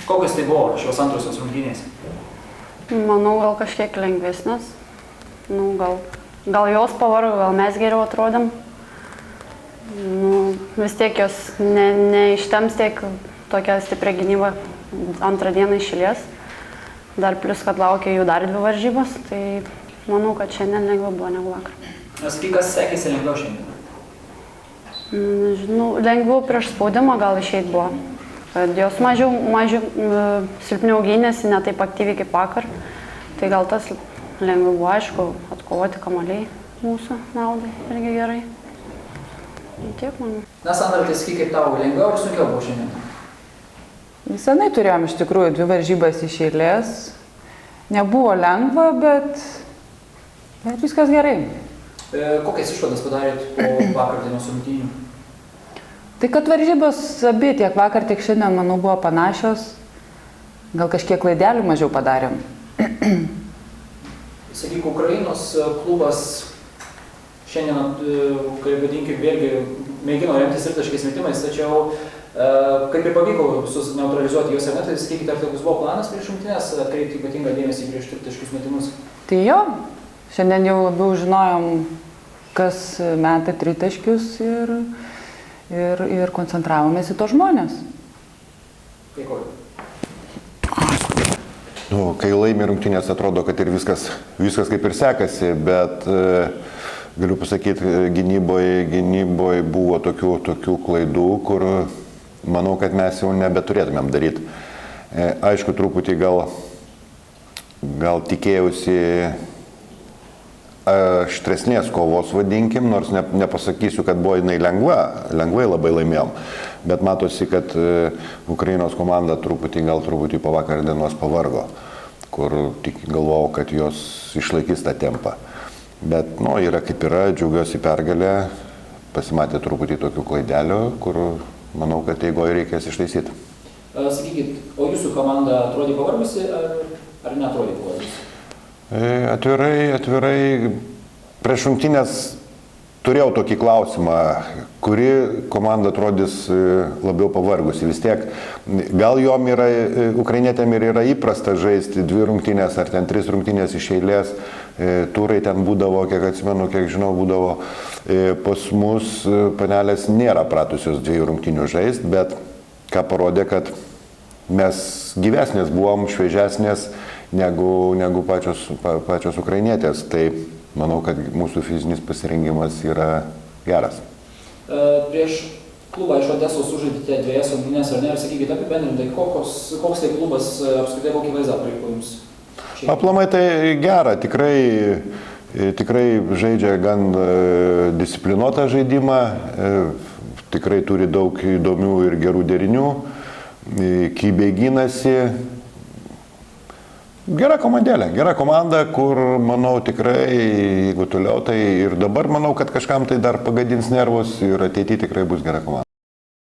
Kokios tai buvo šios antrosios rungtynės? Manau, gal kažkiek lengvesnės. Nu, gal jos pavargo, gal mes geriau atrodėm. Nu, vis tiek jos neištems tiek tokia stipria gynyba antrą dieną iš eilės. Dar plus, kad laukia jų dar 2 varžybos, tai manau, kad šiandien lengviau buvo negu vakar. Sakyk, kas sekėsi lengviau šiandien? Žinau, lengviau prieš spaudimą gal išeit buvo. Kad jos mažiau silpniau gynėsi, ne taip aktyviai kaip vakar. Tai gal tas lengviau buvo, aišku, atkovoti kamuoliai mūsų naudai irgi gerai. Tiek, manau. Na, Sandra, tai sakyk, kaip tau lengviau ar sunkiau buvo šiandien? Senai turėjom iš tikrųjų 2 varžybas iš eilės. Nebuvo lengva, bet viskas gerai. Kokias išvadas padarėt po vakar dienos rungtynių? Tai kad varžybos abi tiek vakar, tiek šiandien, manau, buvo panašios. Gal kažkiek klaidelių mažiau padarėm. Sakyk, Ukrainos klubas šiandien, kaip vadinkim, vėlgi mėgino remtis ir taškais metimais, tačiau kaip ir pavyko visus neutralizuoti juos ar ne, tai sakykite, ar tai buvo planas prieš rungtynes, atkreipti ypatingą dėmesį prieš tritaškius metimus? Tai jo, šiandien jau labiau žinojom, kas meta tritaškius ir koncentravomės į tos žmonės. Dėkoju. Nu, kai laimi rungtynės, atrodo, kad ir viskas kaip ir sekasi, bet galiu pasakyti, gynyboje buvo tokių klaidų, kur manau, kad mes jau nebeturėtumėm daryti. Aišku, truputį gal tikėjausi aštresnės kovos, vadinkim, nors nepasakysiu, kad buvo jinai lengvai labai laimėjom. Bet matosi, kad Ukrainos komanda truputį po vakar dienos pavargo, kur tik galvojau, kad jos išlaikys tą tempą. Bet, yra kaip yra, džiaugiuosi pergalę, pasimatė truputį tokių klaidelių, kur manau, kad eigoje reikės ištaisyti. Sakykit, o jūsų komanda atrodė pavargusi ar neatrodė pavargusi? Atvirai, prieš rungtynes turėjau tokį klausimą, kuri komanda atrodys labiau pavargusi. Vis tiek, gal jom ukrainietėm yra įprasta žaisti 2 rungtynės ar ten 3 rungtynės iš eilės. Turai ten būdavo, kiek atsimenu, kiek žinau, būdavo. Pas mus panelės nėra pratusios 2 rungtynių žaisti, bet ką parodė, kad mes gyvesnės buvom, šviežesnės negu pačios ukrainietės. Tai manau, kad mūsų fizinis pasirengimas yra geras. Prieš klubą iš Odesos sužaidėte 2 rungtynes, ar ne? Ir sakykite apibendrintai, koks tai klubas apskritai kokį vaizdą paliko jums? Aplamai tai gera, tikrai žaidžia gan disciplinuotą žaidimą, tikrai turi daug įdomių ir gerų derinių, kibiai gynasi. Gera komanda, kur, manau, tikrai, jeigu toliau, tai ir dabar manau, kad kažkam tai dar pagadins nervus ir ateityje tikrai bus gera komanda.